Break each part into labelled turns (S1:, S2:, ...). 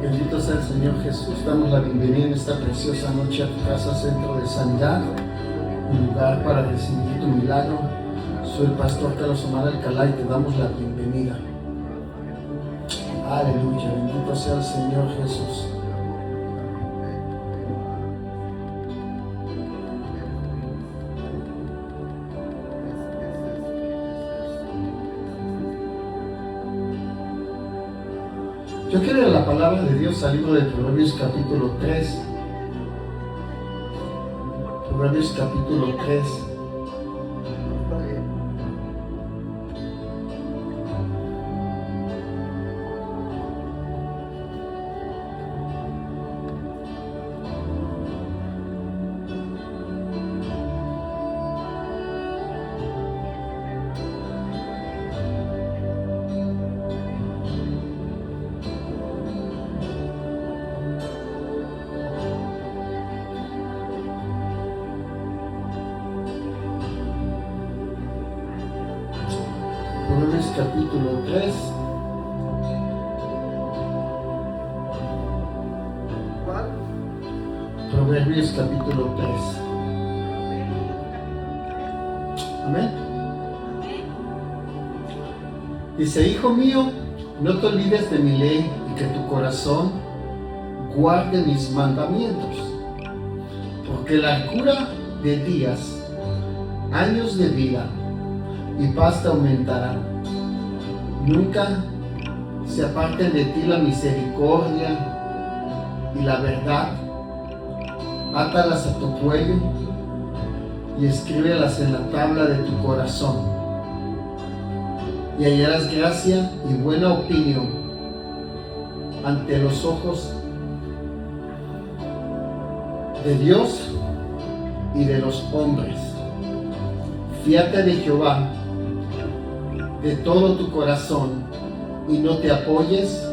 S1: Bendito sea el Señor Jesús. Damos la bienvenida en esta preciosa noche a tu casa, Centro de Sanidad, un lugar para recibir tu milagro. Soy el pastor Carlos Omar Alcalá y te damos la bienvenida. Aleluya, bendito sea el Señor Jesús. Yo quiero leer la palabra de Dios al libro de Proverbios capítulo 3. Proverbios capítulo 3. Proverbios capítulo 3. Proverbios capítulo 3. Amén. Dice: hijo mío, no te olvides de mi ley y que tu corazón guarde mis mandamientos, porque largura de días, años de vida y paz te aumentará. Nunca se aparten de ti la misericordia y la verdad. Átalas a tu cuello y escríbelas en la tabla de tu corazón, y hallarás gracia y buena opinión ante los ojos de Dios y de los hombres. Fíate de Jehová de todo tu corazón y no te apoyes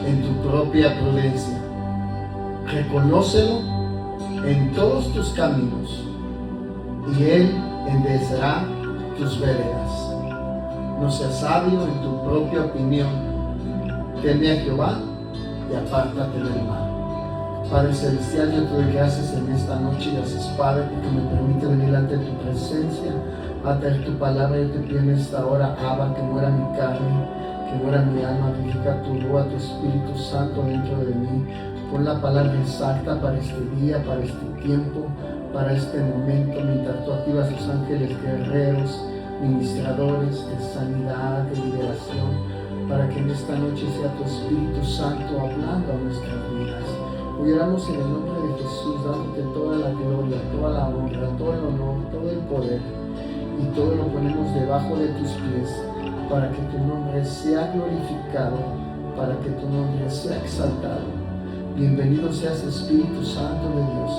S1: en tu propia prudencia. Reconócelo en todos tus caminos y Él enderezará tus veredas. No seas sabio en tu propia opinión. Teme a Jehová y apártate del mal. Padre Celestial, yo te doy gracias en esta noche. Gracias, Padre, porque me permite venir ante tu presencia a traer tu palabra. Yo te pido en esta hora, Abba, que muera mi carne, que muera mi alma, vivifica tu Ruach, tu Espíritu Santo dentro de mí. Pon la palabra exacta para este día, para este tiempo, para este momento, mientras tú activas tus ángeles guerreros, ministradores de sanidad, de liberación, para que en esta noche sea tu Espíritu Santo hablando a nuestras vidas. Hoy oramos en el nombre de Jesús, dándote toda la gloria, toda la honra, todo el honor, todo el poder, y todo lo ponemos debajo de tus pies, para que tu nombre sea glorificado, para que tu nombre sea exaltado. Bienvenido seas, Espíritu Santo de Dios,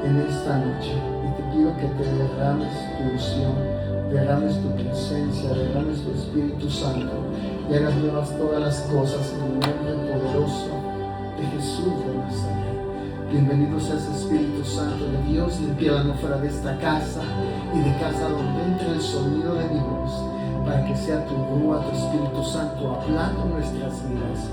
S1: en esta noche, y te pido que te derrames tu unción, derrames tu presencia, derrames tu Espíritu Santo, y hagas nuevas todas las cosas en el nombre poderoso de Jesús de Nazaret. Bienvenido seas, Espíritu Santo de Dios. Limpia la atmósfera de esta casa y de casa donde entre el sonido de mi voz, para que sea tu Ruach, tu Espíritu Santo hablando nuestras vidas.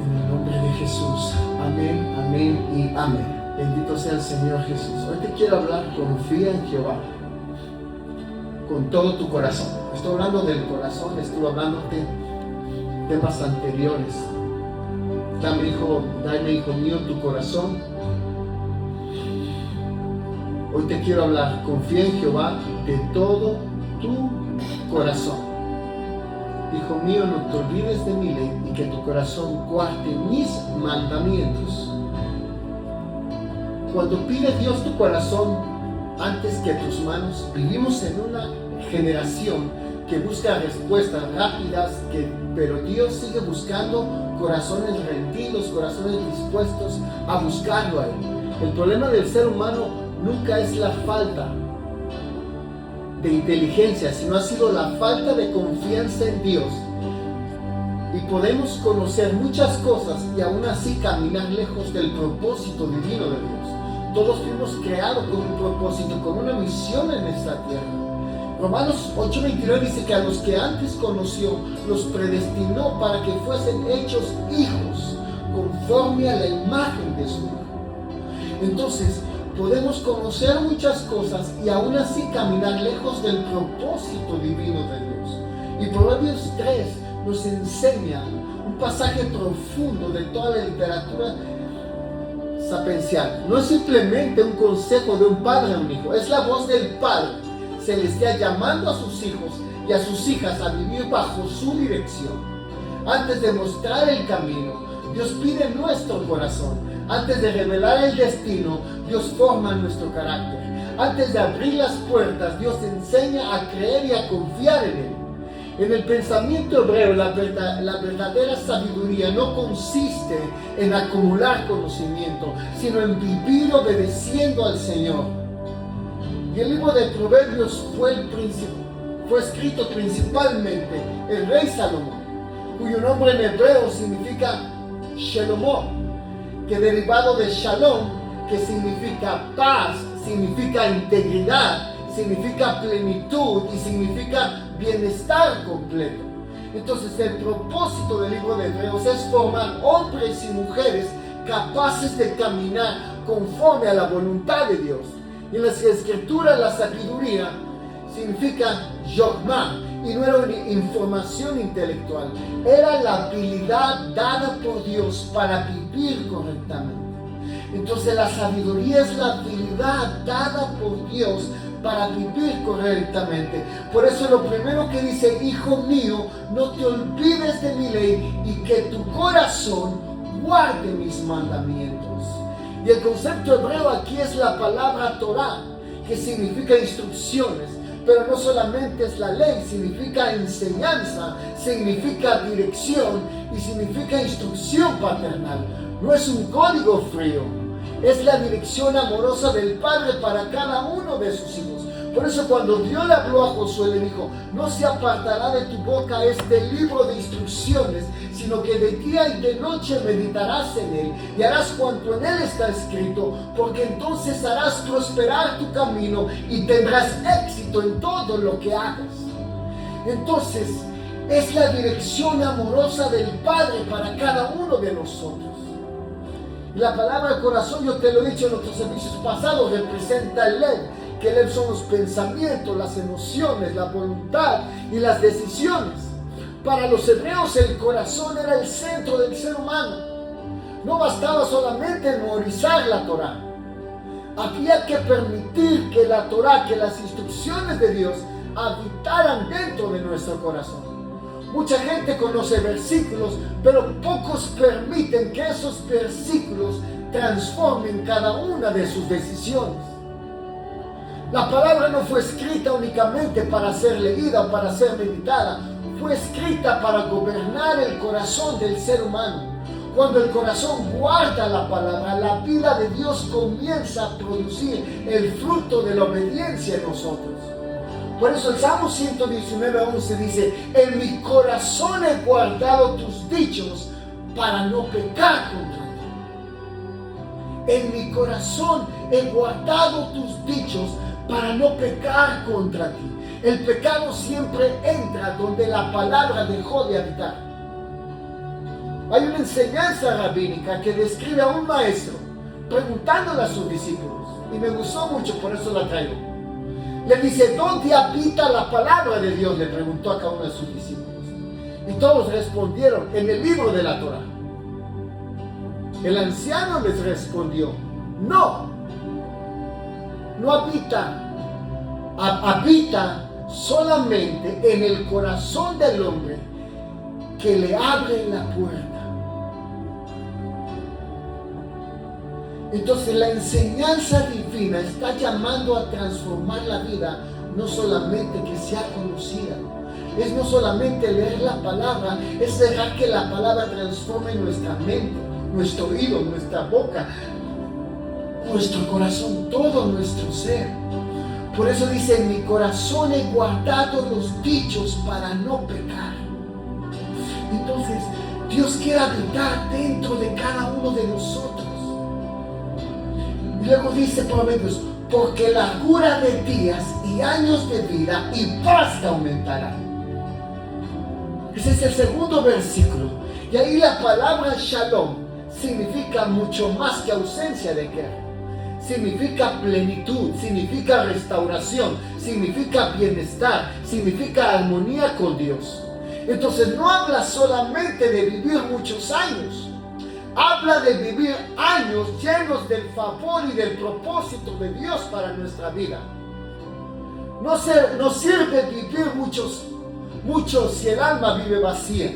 S1: En el nombre de Jesús. Amén, amén y amén. Bendito sea el Señor Jesús. Hoy te quiero hablar: confía en Jehová con todo tu corazón. Estoy hablando del corazón, estuve hablándote temas anteriores. Dame, hijo mío, tu corazón. Hoy te quiero hablar: confía en Jehová de todo tu corazón. Hijo mío, no te olvides de mi ley y que tu corazón guarde mis mandamientos. Cuando pide Dios tu corazón antes que tus manos, vivimos en una generación que busca respuestas rápidas, pero Dios sigue buscando corazones rendidos, corazones dispuestos a buscarlo a Él. El problema del ser humano nunca es la falta de inteligencia, sino ha sido la falta de confianza en Dios. Y podemos conocer muchas cosas y aún así caminar lejos del propósito divino de Dios. Todos fuimos creados con un propósito, con una misión en esta tierra. Romanos 8:29 dice que a los que antes conoció, los predestinó para que fuesen hechos hijos, conforme a la imagen de su Hijo. Entonces, podemos conocer muchas cosas y aún así caminar lejos del propósito divino de Dios. Y Proverbios 3 nos enseña un pasaje profundo de toda la literatura sapiencial. No es simplemente un consejo de un padre a un hijo, es la voz del Padre Celestial llamando a sus hijos y a sus hijas a vivir bajo su dirección. Antes de mostrar el camino, Dios pide nuestro corazón. Antes de revelar el destino, Dios forma nuestro carácter. Antes de abrir las puertas, Dios enseña a creer y a confiar en Él. En el pensamiento hebreo, la verdadera sabiduría no consiste en acumular conocimiento, sino en vivir obedeciendo al Señor. Y el libro de Proverbios fue escrito principalmente el rey Salomón, cuyo nombre en hebreo significa Shelomó, que derivado de Shalom, que significa paz, significa integridad, significa plenitud y significa bienestar completo. Entonces el propósito del libro de Hebreos es formar hombres y mujeres capaces de caminar conforme a la voluntad de Dios. Y en las escrituras la sabiduría significa Yochma, y no era una información intelectual, era la habilidad dada por Dios para vivir correctamente. Entonces la sabiduría es la habilidad dada por Dios para vivir correctamente. Por eso lo primero que dice: hijo mío, no te olvides de mi ley y que tu corazón guarde mis mandamientos. Y el concepto hebreo aquí es la palabra Torah, que significa instrucciones. Pero no solamente es la ley, significa enseñanza, significa dirección y significa instrucción paternal. No es un código frío, es la dirección amorosa del Padre para cada uno de sus hijos. Por eso cuando Dios le habló a Josué, le dijo: no se apartará de tu boca este libro de instrucciones, sino que de día y de noche meditarás en él y harás cuanto en él está escrito, porque entonces harás prosperar tu camino y tendrás éxito en todo lo que hagas. Entonces es la dirección amorosa del Padre para cada uno de nosotros. La palabra corazón, yo te lo he dicho en otros servicios pasados, representa el Lev, que el Lev son los pensamientos, las emociones, la voluntad y las decisiones. Para los hebreos el corazón era el centro del ser humano. No bastaba solamente memorizar la Torah. Había que permitir que la Torah, que las instrucciones de Dios habitaran dentro de nuestro corazón. Mucha gente conoce versículos, pero pocos permiten que esos versículos transformen cada una de sus decisiones. La palabra no fue escrita únicamente para ser leída o para ser meditada, fue escrita para gobernar el corazón del ser humano. Cuando el corazón guarda la palabra, la vida de Dios comienza a producir el fruto de la obediencia en nosotros. Por eso el Salmo 119:11 dice: en mi corazón he guardado tus dichos para no pecar contra ti. En mi corazón he guardado tus dichos para no pecar contra ti. El pecado siempre entra donde la palabra dejó de habitar. Hay una enseñanza rabínica que describe a un maestro preguntándole a sus discípulos, y me gustó mucho, por eso la traigo. Le dice: ¿dónde habita la palabra de Dios?, le preguntó a cada uno de sus discípulos. Y todos respondieron: en el libro de la Torah. El anciano les respondió: no habita. Habita solamente en el corazón del hombre que le abre la puerta. Entonces la enseñanza divina está llamando a transformar la vida, no solamente que sea conocida, es no solamente leer la palabra, es dejar que la palabra transforme nuestra mente, nuestro oído, nuestra boca, nuestro corazón, todo nuestro ser. Por eso dice: en mi corazón he guardado los dichos para no pecar. Entonces Dios quiere habitar dentro de cada uno de nosotros. Y luego dice Proverbios: porque largura de días y años de vida y paz te aumentará. Ese es el segundo versículo. Y ahí la palabra shalom significa mucho más que ausencia de guerra. Significa plenitud, significa restauración, significa bienestar, significa armonía con Dios. Entonces no habla solamente de vivir muchos años. Habla de vivir años llenos del favor y del propósito de Dios para nuestra vida. No sirve vivir muchos si el alma vive vacía.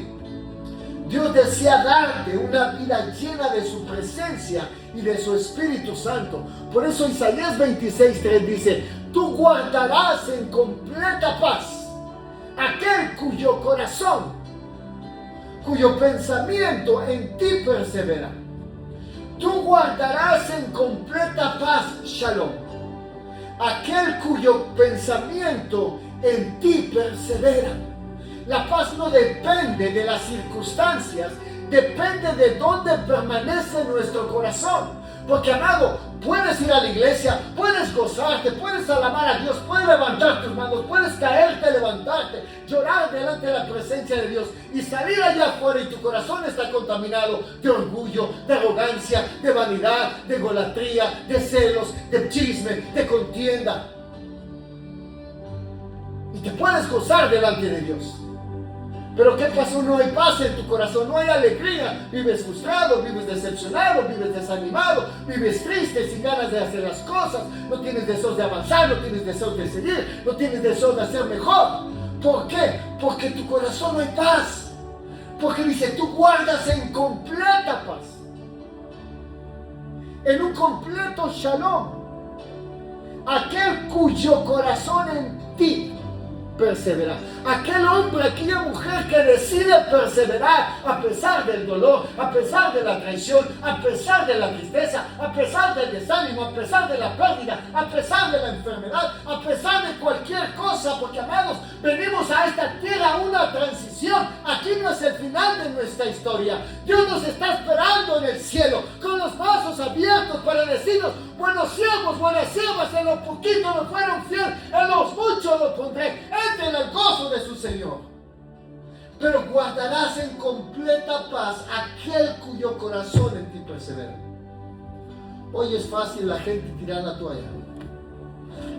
S1: Dios desea darte una vida llena de su presencia y de su Espíritu Santo. Por eso Isaías 26:3 dice: tú guardarás en completa paz aquel cuyo corazón, cuyo pensamiento en ti persevera. Tú guardarás en completa paz, shalom, aquel cuyo pensamiento en ti persevera. La paz no depende de las circunstancias, depende de dónde permanece nuestro corazón. Porque, amado, puedes ir a la iglesia, puedes gozarte, puedes alabar a Dios, puedes levantar tus manos, puedes caerte, levantarte, llorar delante de la presencia de Dios y salir allá afuera y tu corazón está contaminado de orgullo, de arrogancia, de vanidad, de egolatría, de celos, de chisme, de contienda. Y te puedes gozar delante de Dios. Pero ¿qué pasó? No hay paz en tu corazón, no hay alegría. Vives frustrado, vives decepcionado, vives desanimado, vives triste, sin ganas de hacer las cosas. No tienes deseos de avanzar, no tienes deseos de seguir, no tienes deseos de hacer mejor. ¿Por qué? Porque en tu corazón no hay paz. Porque dice, tú guardas en completa paz, en un completo shalom, aquel cuyo corazón en ti persevera. Aquel hombre, aquella mujer que decide perseverar a pesar del dolor, a pesar de la traición, a pesar de la tristeza, a pesar del desánimo, a pesar de la pérdida, a pesar de la enfermedad, a pesar de cualquier cosa, porque, amados, venimos a esta tierra a una transición. Aquí no es el final de nuestra historia. Dios nos está esperando en el cielo con los brazos abiertos para decirnos: buenos siervos, buenas siervas, en lo poquito no fueron fieles, en los muchos lo pondré. Entren al gozo de su Señor. Pero guardarás en completa paz aquel cuyo corazón en ti persevera. Hoy es fácil la gente tirar la toalla.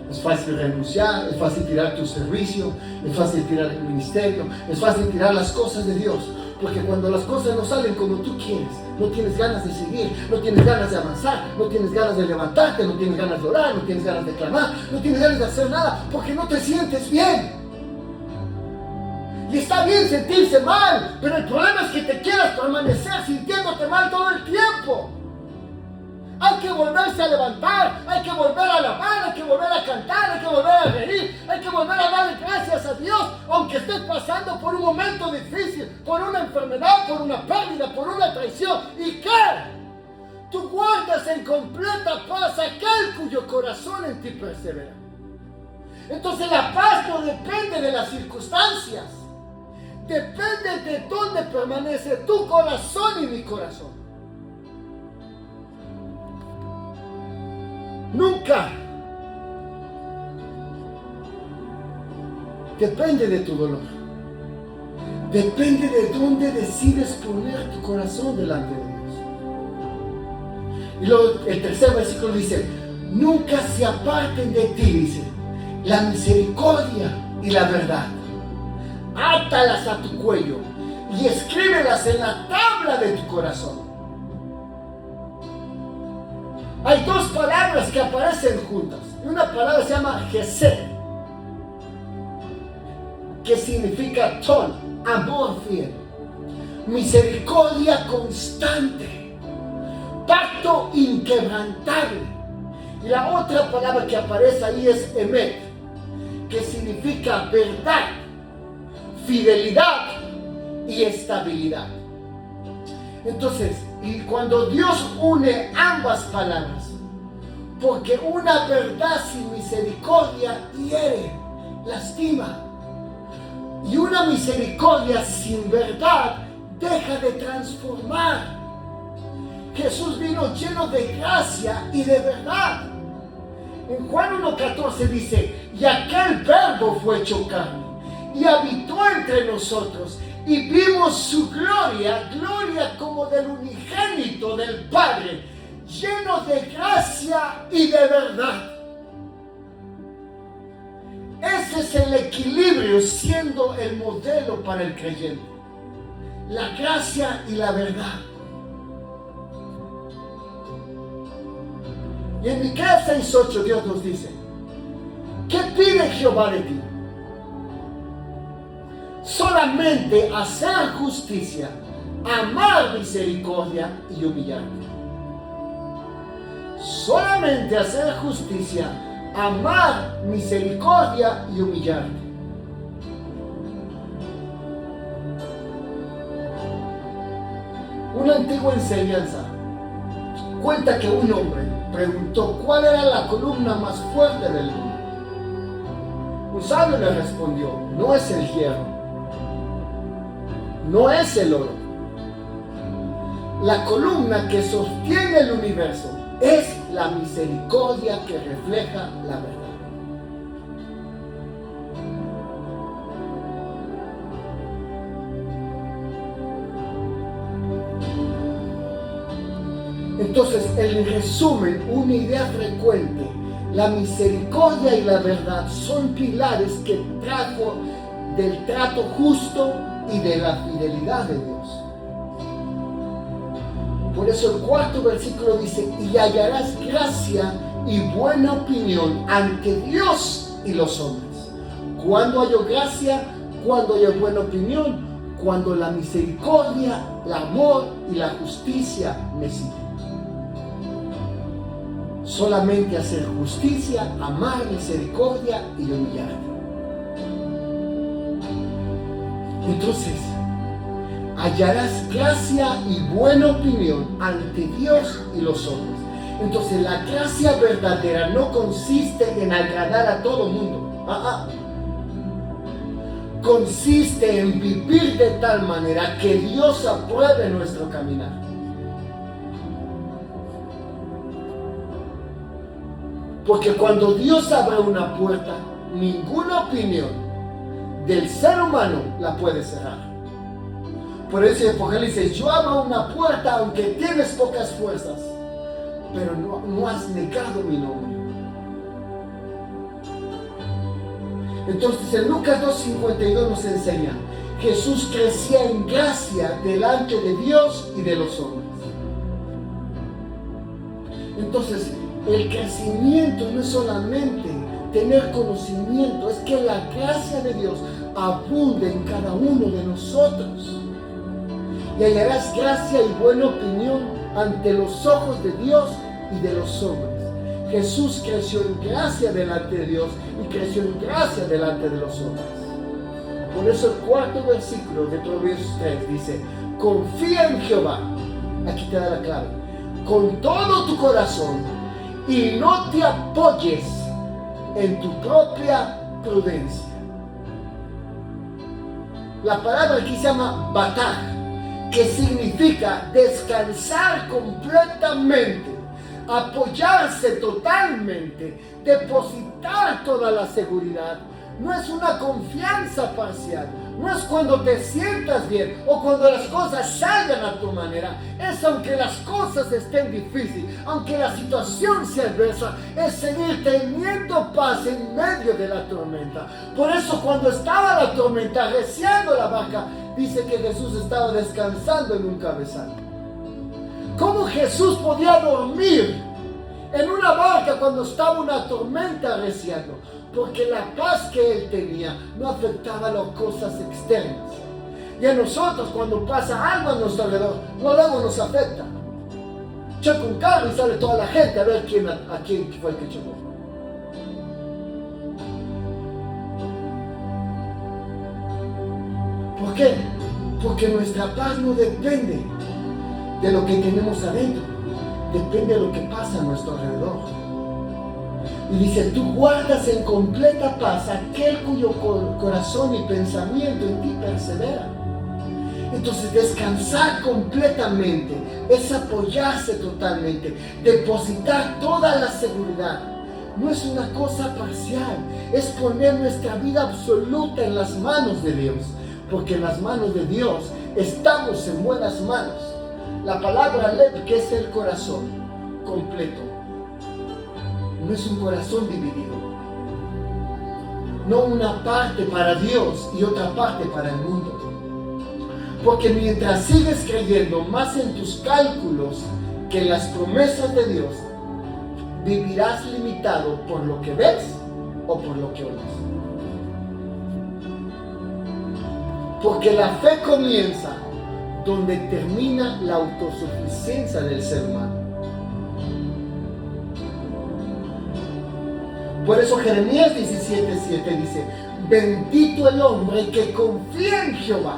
S1: Es fácil renunciar, es fácil tirar tu servicio, es fácil tirar el ministerio, es fácil tirar las cosas de Dios. Porque cuando las cosas no salen como tú quieres, no tienes ganas de seguir, no tienes ganas de avanzar, no tienes ganas de levantarte, no tienes ganas de orar, no tienes ganas de clamar, no tienes ganas de hacer nada, porque no te sientes bien. Y está bien sentirse mal, pero el problema es que te quieras permanecer sintiéndote mal todo el tiempo. Hay que volverse a levantar, hay que volver a alabar, hay que volver a cantar, hay que volver a reír, hay que volver a darle gracias a Dios, aunque estés pasando por un momento difícil, por una enfermedad, por una pérdida, por una traición. ¿Y qué? Tú guardas en completa paz aquel cuyo corazón en ti persevera. Entonces la paz no depende de las circunstancias, depende de dónde permanece tu corazón y mi corazón. Nunca depende de tu dolor, depende de dónde decides poner tu corazón delante de Dios. Y luego el tercer versículo dice: nunca se aparten de ti, dice, la misericordia y la verdad. Átalas a tu cuello y escríbelas en la tabla de tu corazón. Hay dos palabras que aparecen juntas. Una palabra se llama Gesed, que significa ton, amor fiel, misericordia constante, pacto inquebrantable. Y la otra palabra que aparece ahí es Emet, que significa verdad, fidelidad y estabilidad. Entonces, y cuando Dios une ambas palabras, porque una verdad sin misericordia hiere, lastima, y una misericordia sin verdad deja de transformar. Jesús vino lleno de gracia y de verdad. En Juan 1:14 dice, y aquel verbo fue hecho carne y habitó entre nosotros y vimos su gloria, gloria como del unigénito del Padre, lleno de gracia y de verdad. Ese es el equilibrio siendo el modelo para el creyente. La gracia y la verdad. Y en Miqueas 6:8 Dios nos dice, ¿qué pide Jehová de ti? Solamente hacer justicia, amar misericordia y humillarte. Solamente hacer justicia, amar misericordia y humillarte. Una antigua enseñanza cuenta que un hombre preguntó cuál era la columna más fuerte del mundo. Un sabio le respondió, no es el hierro, no es el oro. La columna que sostiene el universo es la misericordia que refleja la verdad. Entonces, en resumen, una idea frecuente, la misericordia y la verdad son pilares que trajo del trato justo y de la fidelidad de Dios. Por eso el 4º versículo dice, y hallarás gracia y buena opinión ante Dios y los hombres. ¿Cuándo hallo gracia? ¿Cuándo hallo buena opinión? Cuando la misericordia, el amor y la justicia me siguen. Solamente hacer justicia, amar misericordia y humillarte. Entonces, hallarás gracia y buena opinión ante Dios y los hombres. Entonces, la gracia verdadera no consiste en agradar a todo el mundo. Consiste en vivir de tal manera que Dios apruebe nuestro caminar. Porque cuando Dios abre una puerta, ninguna opinión del ser humano la puede cerrar. Por eso él dice, yo abro una puerta aunque tienes pocas fuerzas, pero no has negado mi nombre. Entonces en Lucas 2:52 nos enseña, Jesús crecía en gracia delante de Dios y de los hombres. Entonces, el crecimiento no es solamente tener conocimiento, es que la gracia de Dios abunde en cada uno de nosotros. Y hallarás gracia y buena opinión ante los ojos de Dios y de los hombres. Jesús creció en gracia delante de Dios y creció en gracia delante de los hombres. Por eso el 4º versículo de Proverbios 3 dice, confía en Jehová, aquí te da la clave, con todo tu corazón, y no te apoyes en tu propia prudencia. La palabra aquí se llama bataj, que significa descansar completamente, apoyarse totalmente, depositar toda la seguridad. No es una confianza parcial, no es cuando te sientas bien o cuando las cosas salgan a tu manera, es aunque las cosas estén difíciles, aunque la situación sea adversa, es seguir teniendo paz en medio de la tormenta. Por eso cuando estaba la tormenta arreciando la barca, dice que Jesús estaba descansando en un cabezal. ¿Cómo Jesús podía dormir en una barca cuando estaba una tormenta arreciando? Porque la paz que él tenía no afectaba a las cosas externas. Y a nosotros cuando pasa algo a nuestro alrededor, luego nos afecta. Choca un carro y sale toda la gente a ver a quién fue el que chocó. ¿Por qué? Porque nuestra paz no depende de lo que tenemos adentro, depende de lo que pasa a nuestro alrededor. Y dice, tú guardas en completa paz aquel cuyo corazón y pensamiento en ti persevera. Entonces descansar completamente es apoyarse totalmente, depositar toda la seguridad, no es una cosa parcial, es poner nuestra vida absoluta en las manos de Dios, porque en las manos de Dios estamos en buenas manos. La palabra lev, que es el corazón completo, no es un corazón dividido, no una parte para Dios y otra parte para el mundo. Porque mientras sigues creyendo más en tus cálculos que en las promesas de Dios, vivirás limitado por lo que ves o por lo que oyes. Porque la fe comienza donde termina la autosuficiencia del ser humano. Por eso Jeremías 17:7 dice: bendito el hombre que confía en Jehová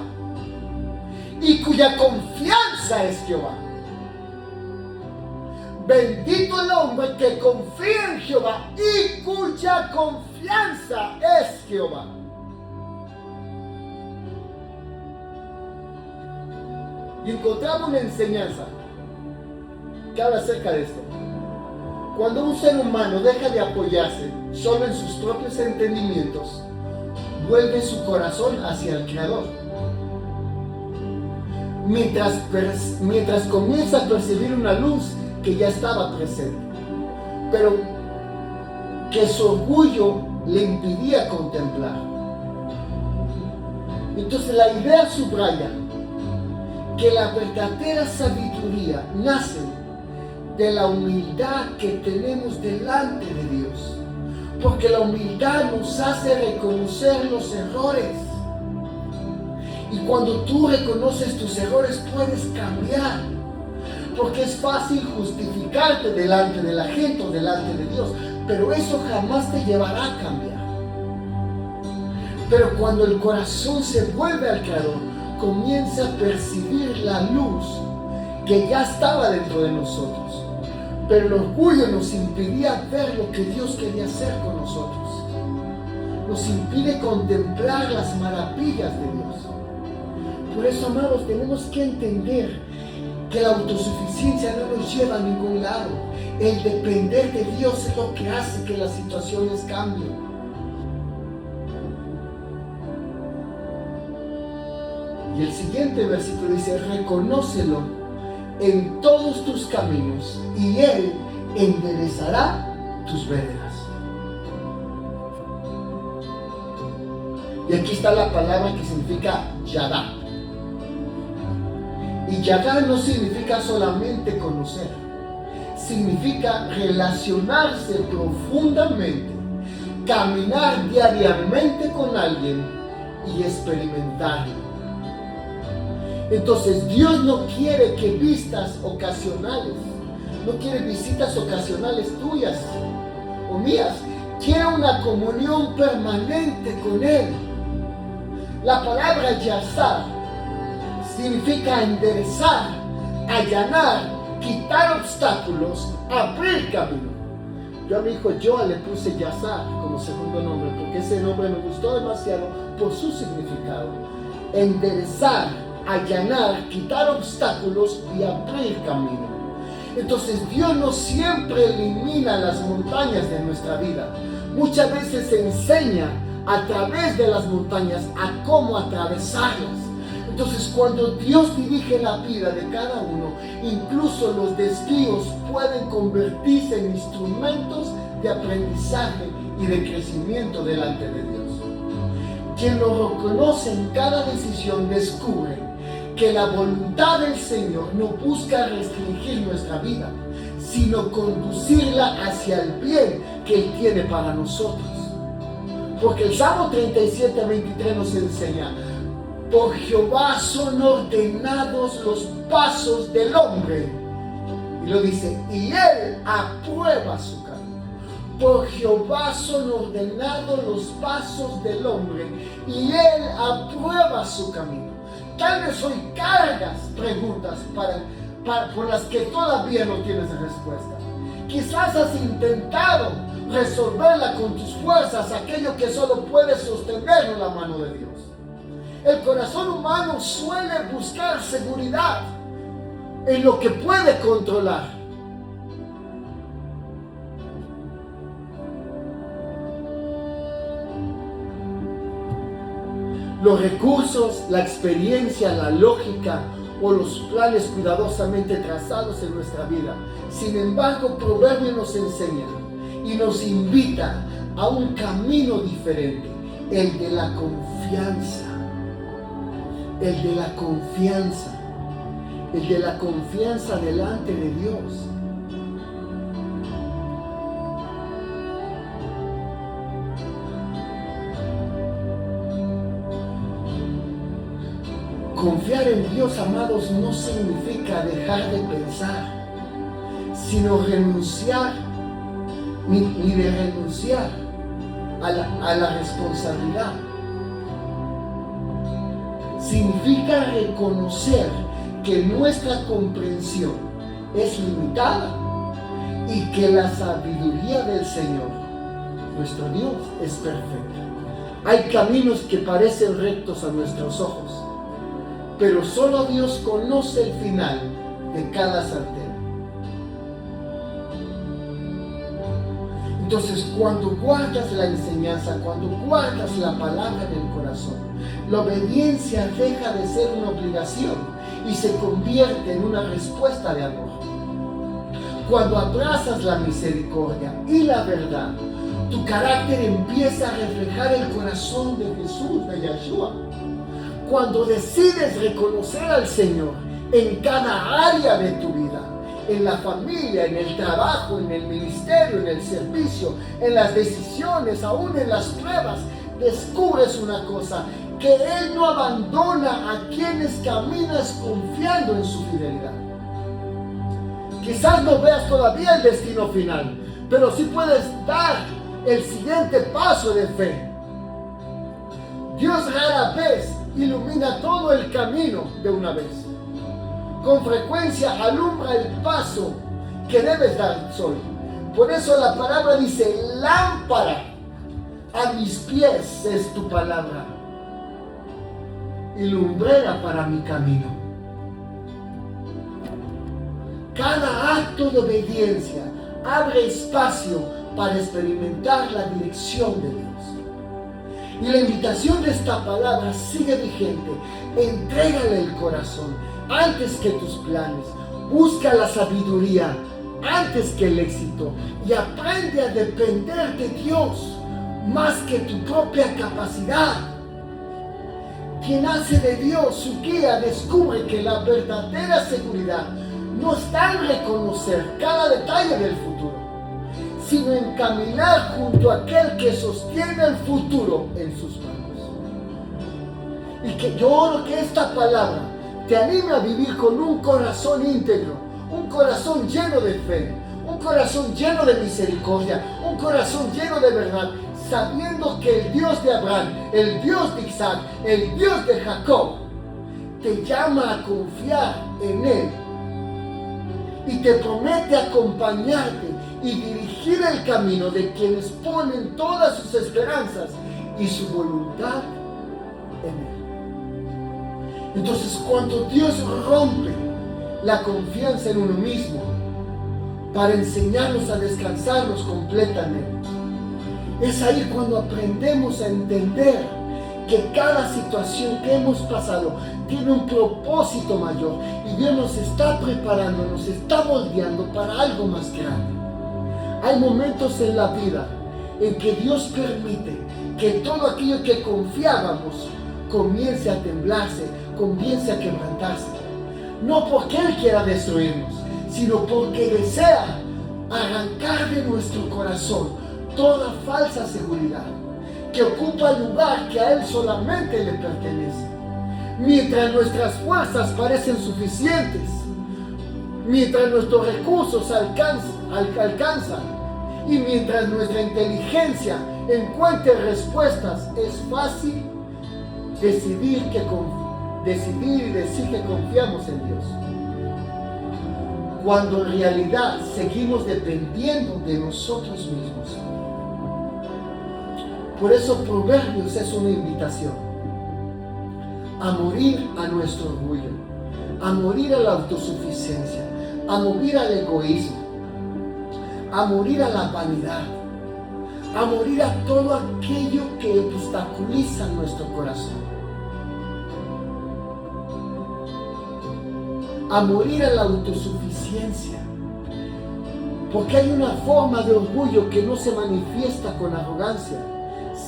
S1: y cuya confianza es Jehová. Bendito el hombre que confía en Jehová y cuya confianza es Jehová. Y encontramos una enseñanza que habla acerca de esto. Cuando un ser humano deja de apoyarse solo en sus propios entendimientos, vuelve su corazón hacia el Creador. Mientras comienza a percibir una luz que ya estaba presente, pero que su orgullo le impedía contemplar. Entonces la idea subraya que la verdadera sabiduría nace de la humildad que tenemos delante de Dios, porque la humildad nos hace reconocer los errores, y cuando tú reconoces tus errores puedes cambiar, porque es fácil justificarte delante de la gente o delante de Dios, pero eso jamás te llevará a cambiar. Pero cuando el corazón se vuelve al Creador, comienza a percibir la luz que ya estaba dentro de nosotros, pero el orgullo nos impedía ver lo que Dios quería hacer con nosotros, nos impide contemplar las maravillas de Dios. Por eso, amados, tenemos que entender que la autosuficiencia no nos lleva a ningún lado. El depender de Dios es lo que hace que las situaciones cambien. Y el siguiente versículo dice: reconócelo en todos tus caminos y Él enderezará tus veredas. Y aquí está la palabra que significa Yadá. Y Yadá no significa solamente conocer, significa relacionarse profundamente, caminar diariamente con alguien y experimentarlo. Entonces Dios no quiere que vistas ocasionales, no quiere visitas ocasionales tuyas o mías, quiere una comunión permanente con Él. La palabra yazar significa enderezar, allanar, quitar obstáculos, abrir camino. Yo a mi hijo Joa le puse yazar como segundo nombre porque ese nombre me gustó demasiado por su significado. Enderezar, allanar, quitar obstáculos y abrir camino. Entonces Dios no siempre elimina las montañas de nuestra vida. Muchas veces enseña a través de las montañas a cómo atravesarlas. Entonces cuando Dios dirige la vida de cada uno, incluso los desvíos pueden convertirse en instrumentos de aprendizaje y de crecimiento delante de Dios. Quien lo reconoce en cada decisión descubre que la voluntad del Señor no busca restringir nuestra vida, sino conducirla hacia el bien que Él tiene para nosotros. Porque el Salmo 37:23 nos enseña: por Jehová son ordenados los pasos del hombre. Y lo dice: y Él aprueba su camino. Por Jehová son ordenados los pasos del hombre, y Él aprueba su camino. Tal vez hoy cargas preguntas por las que todavía no tienes respuesta. Quizás has intentado resolverla con tus fuerzas, aquello que solo puedes sostener en la mano de Dios. El corazón humano suele buscar seguridad en lo que puede controlar. Los recursos, la experiencia, la lógica o los planes cuidadosamente trazados en nuestra vida. Sin embargo, Proverbios nos enseña y nos invita a un camino diferente, el de la confianza. El de la confianza. El de la confianza delante de Dios. Confiar en Dios, amados, no significa dejar de pensar, sino renunciar, ni de renunciar a la responsabilidad. Significa reconocer que nuestra comprensión es limitada y que la sabiduría del Señor, nuestro Dios, es perfecta. Hay caminos que parecen rectos a nuestros ojos, pero solo Dios conoce el final de cada sartén. Entonces, cuando guardas la enseñanza, cuando guardas la palabra en el corazón, la obediencia deja de ser una obligación y se convierte en una respuesta de amor. Cuando abrazas la misericordia y la verdad, tu carácter empieza a reflejar el corazón de Jesús, de Yeshua. Cuando decides reconocer al Señor en cada área de tu vida, en la familia, en el trabajo, en el ministerio, en el servicio, en las decisiones, aún en las pruebas, descubres una cosa, que Él no abandona a quienes caminas confiando en su fidelidad. Quizás no veas todavía el destino final, pero sí puedes dar el siguiente paso de fe. Dios rara vez ilumina todo el camino de una vez. Con frecuencia alumbra el paso que debes dar solo. Por eso la palabra dice: lámpara a mis pies es tu palabra y lumbrera para mi camino. Cada acto de obediencia abre espacio para experimentar la dirección de Dios. Y la invitación de esta palabra sigue vigente. Entrégale el corazón antes que tus planes. Busca la sabiduría antes que el éxito. Y aprende a depender de Dios más que tu propia capacidad. Quien hace de Dios su guía descubre que la verdadera seguridad no está en reconocer cada detalle del futuro, sino en caminar junto a aquel que sostiene el futuro en sus manos. Y que yo oro que esta palabra te anime a vivir con un corazón íntegro, un corazón lleno de fe, un corazón lleno de misericordia, un corazón lleno de verdad, sabiendo que el Dios de Abraham, el Dios de Isaac, el Dios de Jacob, te llama a confiar en Él y te promete acompañarte y dirigir el camino de quienes ponen todas sus esperanzas y su voluntad en Él. Entonces, cuando Dios rompe la confianza en uno mismo para enseñarnos a descansarnos completamente, es ahí cuando aprendemos a entender que cada situación que hemos pasado tiene un propósito mayor y Dios nos está preparando, nos está moldeando para algo más grande. Hay momentos en la vida en que Dios permite que todo aquello que confiábamos comience a temblarse, comience a quebrantarse. No porque Él quiera destruirnos, sino porque desea arrancar de nuestro corazón toda falsa seguridad que ocupa el lugar que a Él solamente le pertenece. Mientras nuestras fuerzas parecen suficientes, mientras nuestros recursos alcanzan y mientras nuestra inteligencia encuentre respuestas, es fácil decidir y decir que confiamos en Dios, cuando en realidad seguimos dependiendo de nosotros mismos. Por eso Proverbios es una invitación a morir a nuestro orgullo, a morir a la autosuficiencia, a morir al egoísmo, a morir a la vanidad, a morir a todo aquello que obstaculiza nuestro corazón a morir a la autosuficiencia. Porque hay una forma de orgullo que no se manifiesta con arrogancia,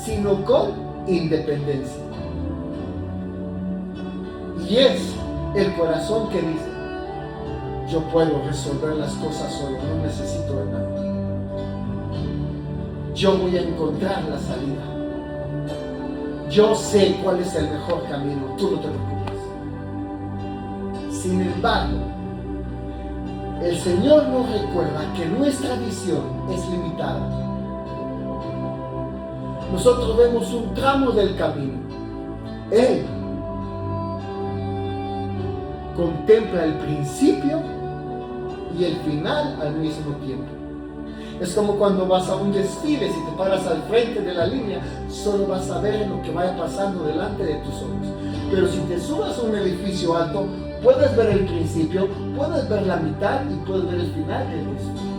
S1: sino con independencia. Y es el corazón que dice: yo puedo resolver las cosas solo, no necesito de nadie. Yo voy a encontrar la salida. Yo sé cuál es el mejor camino, tú no te preocupes. Sin embargo, el Señor nos recuerda que nuestra visión es limitada. Nosotros vemos un tramo del camino. Él contempla el principio y el final al mismo tiempo. Es como cuando vas a un desfile, si te paras al frente de la línea, solo vas a ver lo que vaya pasando delante de tus ojos. Pero si te subas a un edificio alto, puedes ver el principio, puedes ver la mitad y puedes ver el final del desfile.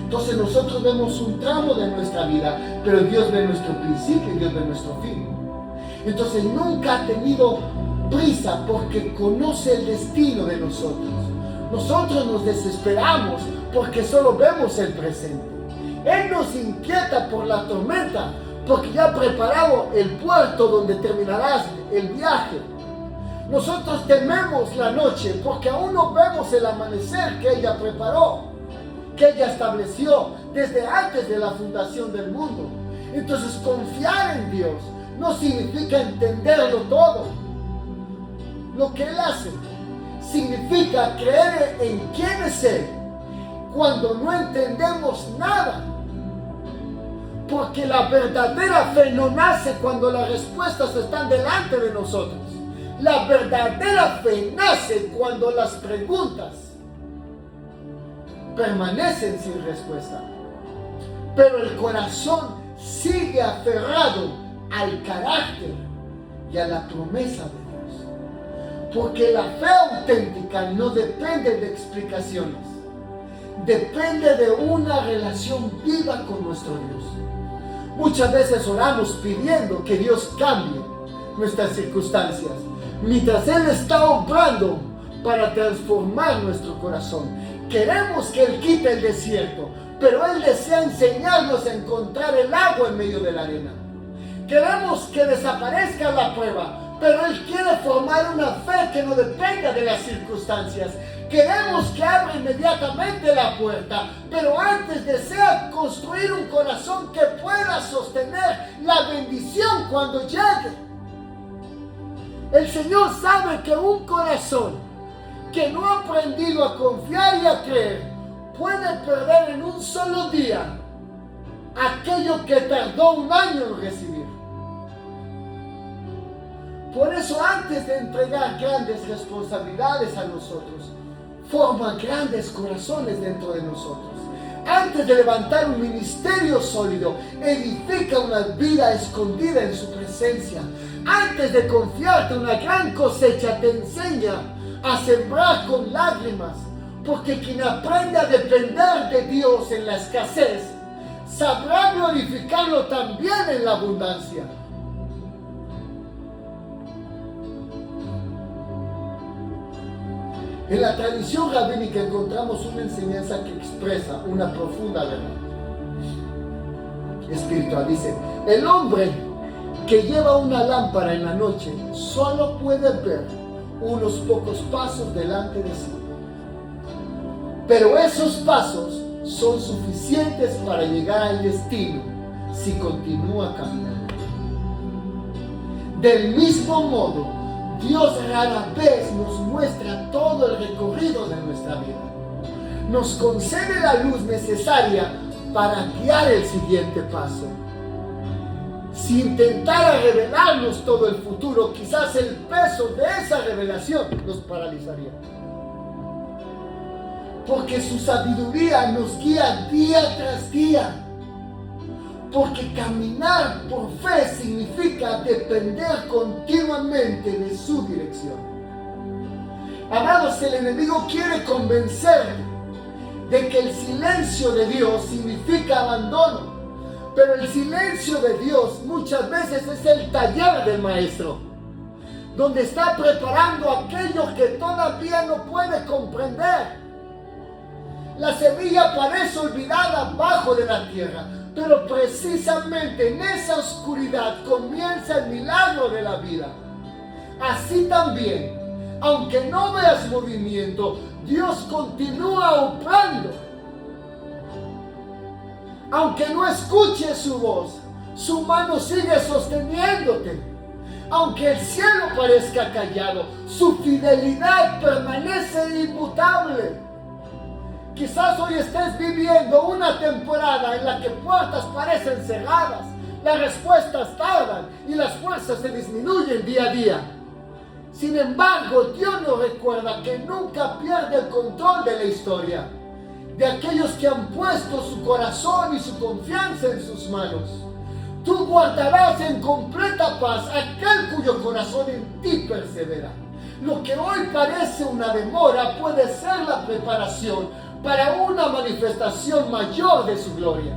S1: Entonces nosotros vemos un tramo de nuestra vida, pero Dios ve nuestro principio y Dios ve nuestro fin. Entonces nunca ha tenido prisa porque conoce el destino de nosotros. Nosotros nos desesperamos porque solo vemos el presente. Él nos inquieta por la tormenta porque ya ha preparado el puerto donde terminarás el viaje. Nosotros tememos la noche porque aún no vemos el amanecer que ella preparó, que ella estableció desde antes de la fundación del mundo. Entonces confiar en Dios no significa entenderlo todo. Lo que Él hace significa creer en quién es Él cuando no entendemos nada. Porque la verdadera fe no nace cuando las respuestas están delante de nosotros. La verdadera fe nace cuando las preguntas permanecen sin respuesta. Pero el corazón sigue aferrado al carácter y a la promesa de Dios. Porque la fe auténtica no depende de explicaciones. Depende de una relación viva con nuestro Dios. Muchas veces oramos pidiendo que Dios cambie nuestras circunstancias, mientras Él está obrando para transformar nuestro corazón. Queremos que Él quite el desierto, pero Él desea enseñarnos a encontrar el agua en medio de la arena. Queremos que desaparezca la prueba, pero Él quiere formar una fe que no dependa de las circunstancias. Queremos que abra inmediatamente la puerta, pero antes desea construir un corazón que pueda sostener la bendición cuando llegue. El Señor sabe que un corazón que no ha aprendido a confiar y a creer puede perder en un solo día aquello que tardó un año en recibir. Por eso, antes de entregar grandes responsabilidades a nosotros, forma grandes corazones dentro de nosotros. Antes de levantar un ministerio sólido, edifica una vida escondida en su presencia. Antes de confiarte una gran cosecha, te enseña a sembrar con lágrimas. Porque quien aprende a depender de Dios en la escasez, sabrá glorificarlo también en la abundancia. En la tradición rabínica encontramos una enseñanza que expresa una profunda verdad espiritual. Dice: el hombre que lleva una lámpara en la noche solo puede ver unos pocos pasos delante de sí, pero esos pasos son suficientes para llegar al destino si continúa caminando. Del mismo modo, Dios rara vez nos muestra todo el recorrido de nuestra vida. Nos concede la luz necesaria para guiar el siguiente paso. Si intentara revelarnos todo el futuro, quizás el peso de esa revelación nos paralizaría. Porque su sabiduría nos guía día tras día. Porque caminar por fe significa depender continuamente de su dirección. Amados, el enemigo quiere convencer de que el silencio de Dios significa abandono. Pero el silencio de Dios muchas veces es el taller del maestro. donde está preparando aquello que todavía no puede comprender. La semilla parece olvidada abajo de la tierra, pero precisamente en esa oscuridad comienza el milagro de la vida. Así también, aunque no veas movimiento, Dios continúa obrando. Aunque no escuches su voz, su mano sigue sosteniéndote. Aunque el cielo parezca callado, su fidelidad permanece inmutable. Quizás hoy estés viviendo una temporada en la que puertas parecen cerradas, las respuestas tardan y las fuerzas se disminuyen día a día. Sin embargo, Dios nos recuerda que nunca pierde el control de la historia, de aquellos que han puesto su corazón y su confianza en sus manos. Tú guardarás en completa paz aquel cuyo corazón en ti persevera. Lo que hoy parece una demora puede ser la preparación para una manifestación mayor de su gloria.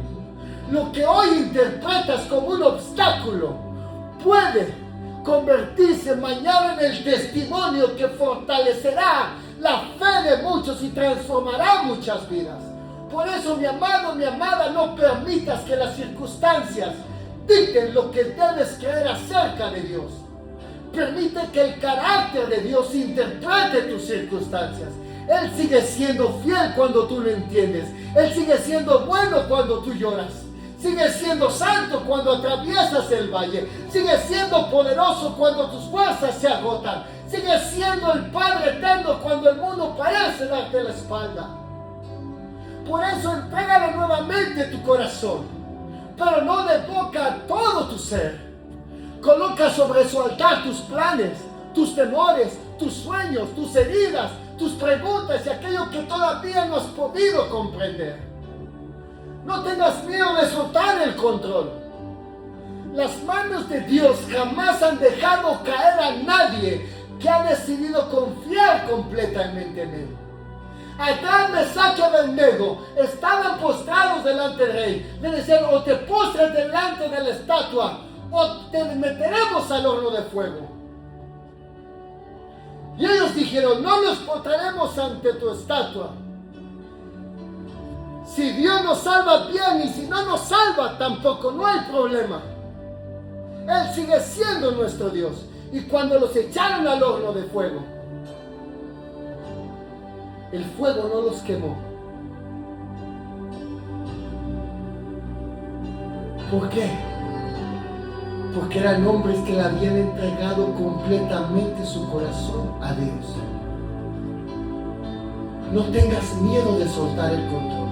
S1: Lo que hoy interpretas como un obstáculo puede convertirse mañana en el testimonio que fortalecerá la fe de muchos y transformará muchas vidas. Por eso, mi amado, mi amada, no permitas que las circunstancias dicten lo que debes creer acerca de Dios. Permite que el carácter de Dios interprete tus circunstancias. Él sigue siendo fiel cuando tú lo entiendes. Él sigue siendo bueno cuando tú lloras. Sigue siendo santo cuando atraviesas el valle. Sigue siendo poderoso cuando tus fuerzas se agotan. Sigue siendo el Padre eterno cuando el mundo parece darte la espalda. Por eso entrégale nuevamente tu corazón, pero no de boca a todo tu ser. Coloca sobre su altar tus planes, tus temores, tus sueños, tus heridas, tus preguntas y aquello que todavía no has podido comprender. No tengas miedo de soltar el control. Las manos de Dios jamás han dejado caer a nadie que ha decidido confiar completamente en Él. Adán, Mesac y Abednego estaban postrados delante del rey. Le decían: o te postres delante de la estatua, o te meteremos al horno de fuego. Y ellos dijeron: no nos postraremos ante tu estatua. Si Dios nos salva, bien, y si no nos salva, tampoco, no hay problema. Él sigue siendo nuestro Dios. Y cuando los echaron al horno de fuego, el fuego no los quemó. ¿Por qué? Porque eran hombres que le habían entregado completamente su corazón a Dios. No tengas miedo de soltar el control.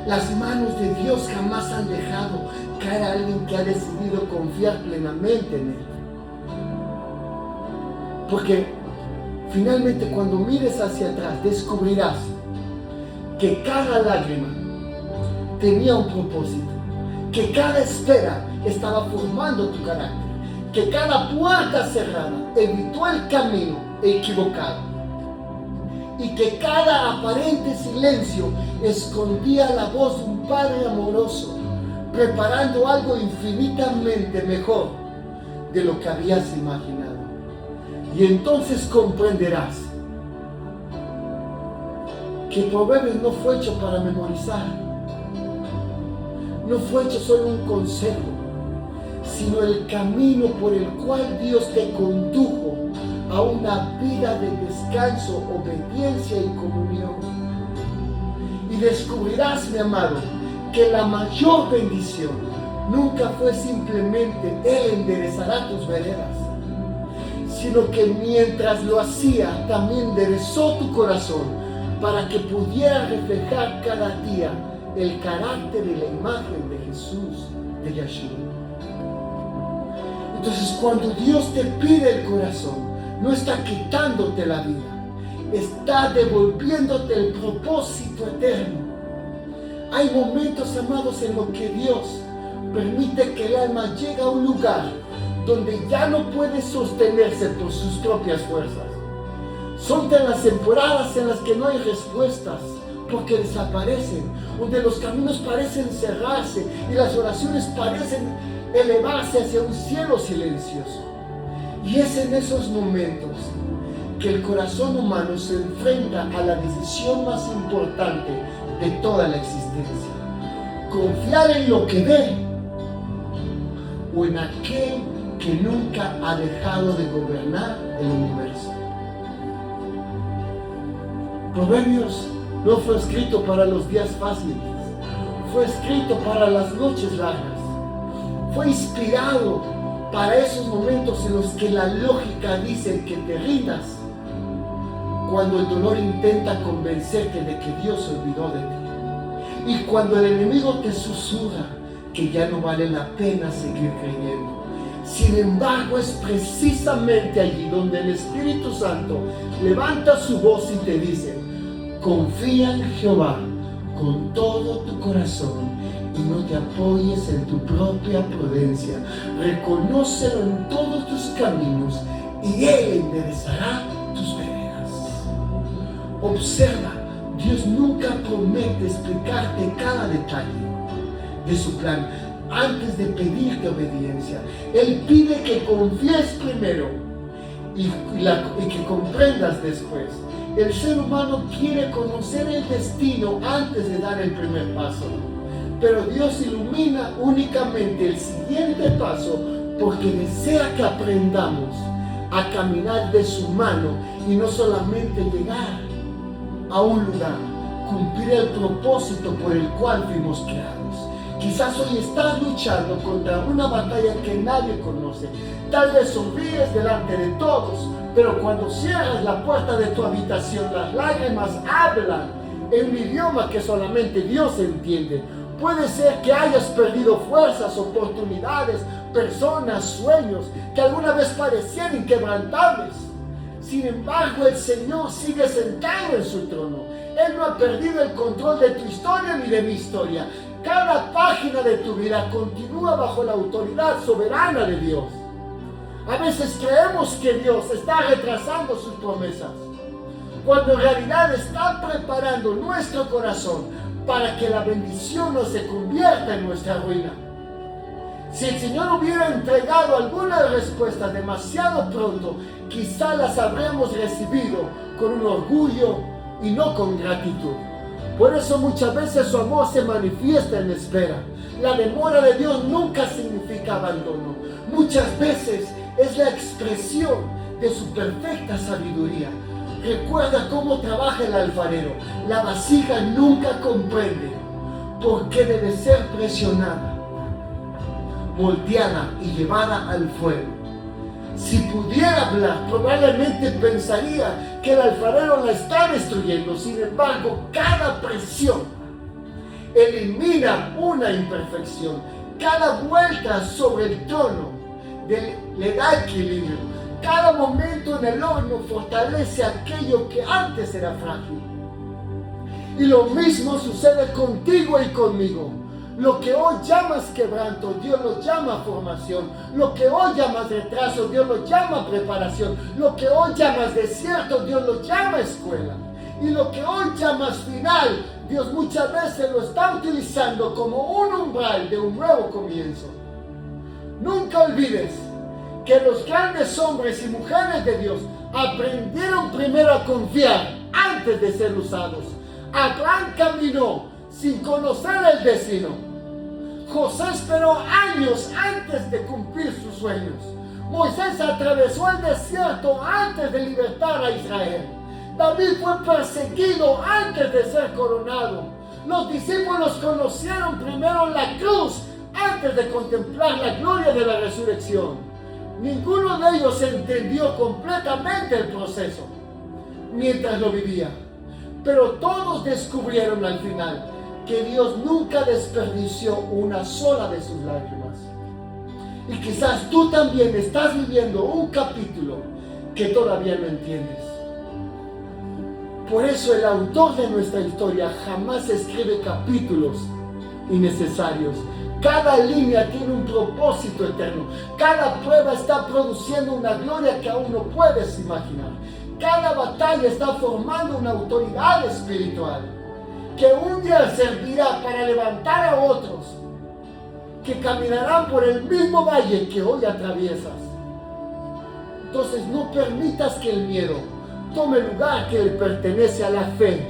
S1: Las manos de Dios jamás han dejado caer a alguien que ha decidido confiar plenamente en Él. Porque finalmente, cuando mires hacia atrás, descubrirás que cada lágrima tenía un propósito, que cada espera estaba formando tu carácter, que cada puerta cerrada evitó el camino equivocado, y que cada aparente silencio escondía la voz de un Padre amoroso, preparando algo infinitamente mejor de lo que habías imaginado. Y entonces comprenderás que Proverbios no fue hecho para memorizar, no fue hecho solo un consejo, sino el camino por el cual Dios te condujo a una vida de descanso, obediencia y comunión. Y descubrirás, mi amado, que la mayor bendición nunca fue simplemente Él enderezará tus veredas, sino que mientras lo hacía, también enderezó tu corazón para que pudiera reflejar cada día el carácter y la imagen de Jesús, de Yeshua. Entonces, cuando Dios te pide el corazón, no está quitándote la vida, está devolviéndote el propósito eterno. Hay momentos, amados, en los que Dios permite que el alma llegue a un lugar donde ya no puede sostenerse por sus propias fuerzas. Son de las temporadas en las que no hay respuestas, porque desaparecen, donde los caminos parecen cerrarse y las oraciones parecen elevarse hacia un cielo silencioso. Y es en esos momentos que el corazón humano se enfrenta a la decisión más importante de toda la existencia: confiar en lo que ve o en aquel que nunca ha dejado de gobernar el universo. Proverbios no fue escrito para los días fáciles, fue escrito para las noches largas, fue inspirado para esos momentos en los que la lógica dice que te rindas, cuando el dolor intenta convencerte de que Dios se olvidó de ti, y cuando el enemigo te susurra que ya no vale la pena seguir creyendo. Sin embargo, es precisamente allí donde el Espíritu Santo levanta su voz y te dice: confía en Jehová con todo tu corazón y no te apoyes en tu propia prudencia. Reconócelo en todos tus caminos y Él enderezará tus veredas. Observa, Dios nunca promete explicarte cada detalle de su plan antes de pedirte obediencia. Él pide que confíes primero y que comprendas después. El ser humano quiere conocer el destino antes de dar el primer paso, pero Dios ilumina únicamente el siguiente paso porque desea que aprendamos a caminar de su mano y no solamente llegar a un lugar, cumplir el propósito por el cual fuimos creados. Quizás hoy estás luchando contra una batalla que nadie conoce. Tal vez sonríes delante de todos, pero cuando cierras la puerta de tu habitación, las lágrimas hablan en un idioma que solamente Dios entiende. Puede ser que hayas perdido fuerzas, oportunidades, personas, sueños que alguna vez parecían inquebrantables. Sin embargo, el Señor sigue sentado en su trono. Él no ha perdido el control de tu historia ni de mi historia. Cada página de tu vida continúa bajo la autoridad soberana de Dios. A veces creemos que Dios está retrasando sus promesas, cuando en realidad está preparando nuestro corazón para que la bendición no se convierta en nuestra ruina. Si el Señor hubiera entregado algunas respuestas demasiado pronto, quizá las habremos recibido con un orgullo y no con gratitud. Por eso muchas veces su amor se manifiesta en espera. La demora de Dios nunca significa abandono. Muchas veces es la expresión de su perfecta sabiduría. Recuerda cómo trabaja el alfarero. La vasija nunca comprende por qué debe ser presionada, moldeada y llevada al fuego. Si pudiera hablar, probablemente pensaría que el alfarero la está destruyendo. Sin embargo, cada presión elimina una imperfección. Cada vuelta sobre el trono le da equilibrio. Cada momento en el horno fortalece aquello que antes era frágil. Y lo mismo sucede contigo y conmigo. Lo que hoy llamas quebranto, Dios lo llama formación. Lo que hoy llamas retraso, Dios lo llama preparación. Lo que hoy llamas desierto, Dios lo llama escuela. Y lo que hoy llamas final, Dios muchas veces lo está utilizando como un umbral de un nuevo comienzo. Nunca olvides que los grandes hombres y mujeres de Dios aprendieron primero a confiar antes de ser usados. Abraham caminó sin conocer el destino. José esperó años antes de cumplir sus sueños. Moisés atravesó el desierto antes de libertar a Israel. David fue perseguido antes de ser coronado. Los discípulos conocieron primero la cruz antes de contemplar la gloria de la resurrección. Ninguno de ellos entendió completamente el proceso mientras lo vivía, pero todos descubrieron al final que Dios nunca desperdició una sola de sus lágrimas. Y quizás tú también estás viviendo un capítulo que todavía no entiendes. Por eso el autor de nuestra historia jamás escribe capítulos innecesarios. Cada línea tiene un propósito eterno. Cada prueba está produciendo una gloria que aún no puedes imaginar. Cada batalla está formando una autoridad espiritual que un día servirá para levantar a otros que caminarán por el mismo valle que hoy atraviesas. Entonces no permitas que el miedo tome lugar que le pertenece a la fe.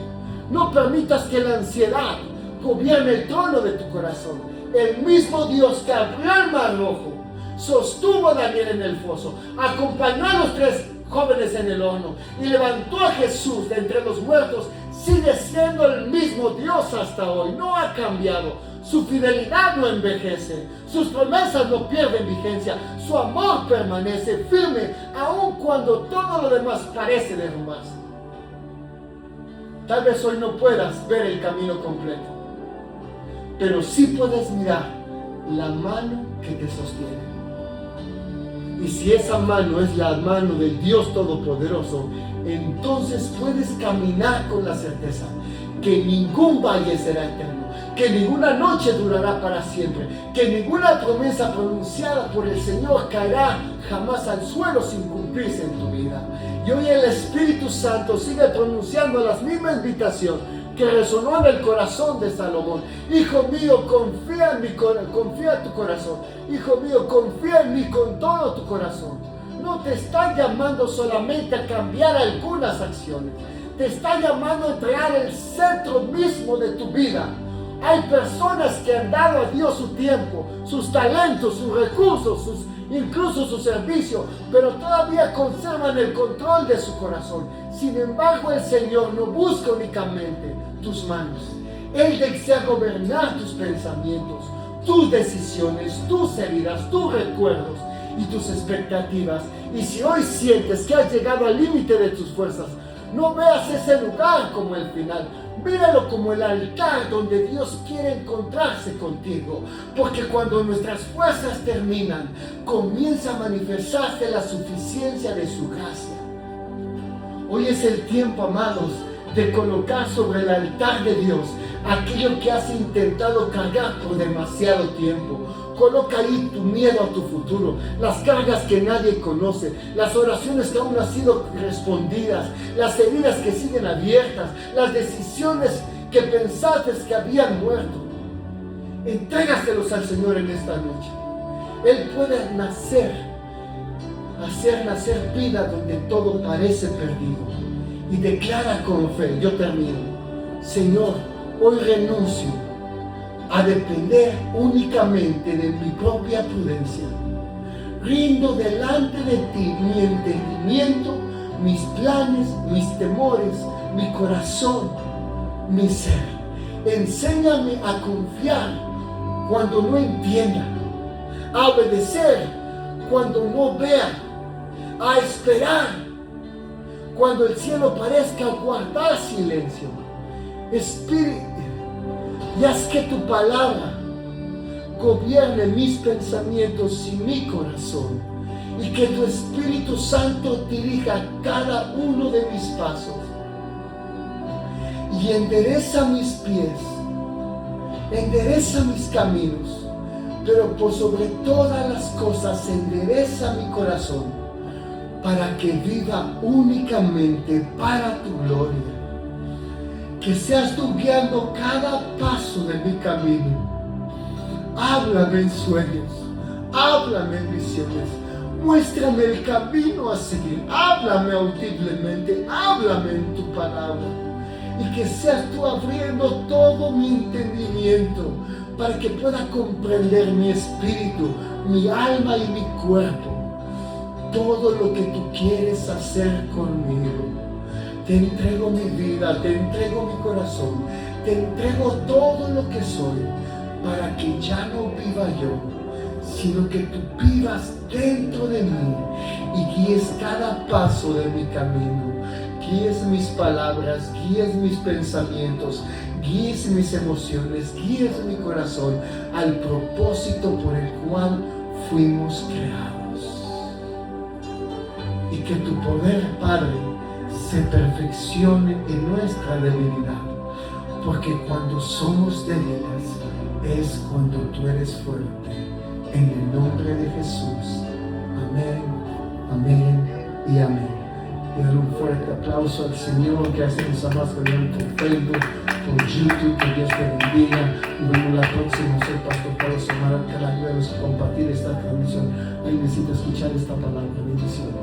S1: No permitas que la ansiedad gobierne el trono de tu corazón. El mismo Dios que abrió el mar rojo, sostuvo a Daniel en el foso, acompañó a los 3 jóvenes en el horno y levantó a Jesús de entre los muertos, sigue siendo el mismo Dios hasta hoy. No ha cambiado. Su fidelidad no envejece, sus promesas no pierden vigencia, su amor permanece firme aun cuando todo lo demás parece derrumbarse. Tal vez hoy no puedas ver el camino completo, pero sí puedes mirar la mano que te sostiene. Y si esa mano es la mano del Dios Todopoderoso, entonces puedes caminar con la certeza que ningún valle será eterno, que ninguna noche durará para siempre, que ninguna promesa pronunciada por el Señor caerá jamás al suelo sin cumplirse en tu vida. Y hoy el Espíritu Santo sigue pronunciando la misma invitación que resonó en el corazón de Salomón. Hijo mío, confía en mí, confía en tu corazón. Hijo mío, confía en mí con todo tu corazón. No te está llamando solamente a cambiar algunas acciones. Te está llamando a entregar el centro mismo de tu vida. Hay personas que han dado a Dios su tiempo, sus talentos, sus recursos, incluso su servicio, pero todavía conservan el control de su corazón. Sin embargo, el Señor no busca únicamente tus manos. Él desea gobernar tus pensamientos, tus decisiones, tus heridas, tus recuerdos y tus expectativas. Y si hoy sientes que has llegado al límite de tus fuerzas, no veas ese lugar como el final. Míralo como el altar donde Dios quiere encontrarse contigo. Porque cuando nuestras fuerzas terminan, comienza a manifestarse la suficiencia de su gracia. Hoy es el tiempo, amados, de colocar sobre el altar de Dios aquello que has intentado cargar por demasiado tiempo. Coloca ahí tu miedo a tu futuro, las cargas que nadie conoce, las oraciones que aún no han sido respondidas, las heridas que siguen abiertas, las decisiones que pensaste que habían muerto. Entrégaselos al Señor en esta noche. Él puede hacer nacer vida donde todo parece perdido. Y declara con fe, yo termino: Señor, hoy renuncio a depender únicamente de mi propia prudencia. Rindo delante de ti mi entendimiento, mis planes, mis temores, mi corazón, mi ser. Enséñame a confiar cuando no entienda, a obedecer cuando no vea, a esperar cuando el cielo parezca guardar silencio. Espíritu, y haz que tu palabra gobierne mis pensamientos y mi corazón, y que tu Espíritu Santo dirija cada uno de mis pasos y endereza mis pies, endereza mis caminos, pero por sobre todas las cosas endereza mi corazón para que viva únicamente para tu gloria. Que seas tú guiando cada paso de mi camino. Háblame en sueños, háblame en visiones, muéstrame el camino a seguir, háblame audiblemente, háblame en tu palabra. Y que seas tú abriendo todo mi entendimiento para que pueda comprender mi espíritu, mi alma y mi cuerpo, todo lo que tú quieres hacer conmigo. Te entrego mi vida, te entrego mi corazón, te entrego todo lo que soy, para que ya no viva yo, sino que tú vivas dentro de mí y guíes cada paso de mi camino, guíes mis palabras, guíes mis pensamientos, guíes mis emociones, guíes mi corazón al propósito por el cual fuimos creados. Y que tu poder, Padre, se perfeccione en nuestra debilidad, porque cuando somos débiles es cuando tú eres fuerte. En el nombre de Jesús. Amén, amén y amén. Y dar un fuerte aplauso al Señor, que hace mis amados por Facebook, por YouTube. Que Dios te bendiga. Y vemos la próxima. Soy Pastor Pablo Samara, que la ayuda a compartir esta transmisión. Ahí necesito escuchar esta palabra. Bendiciones.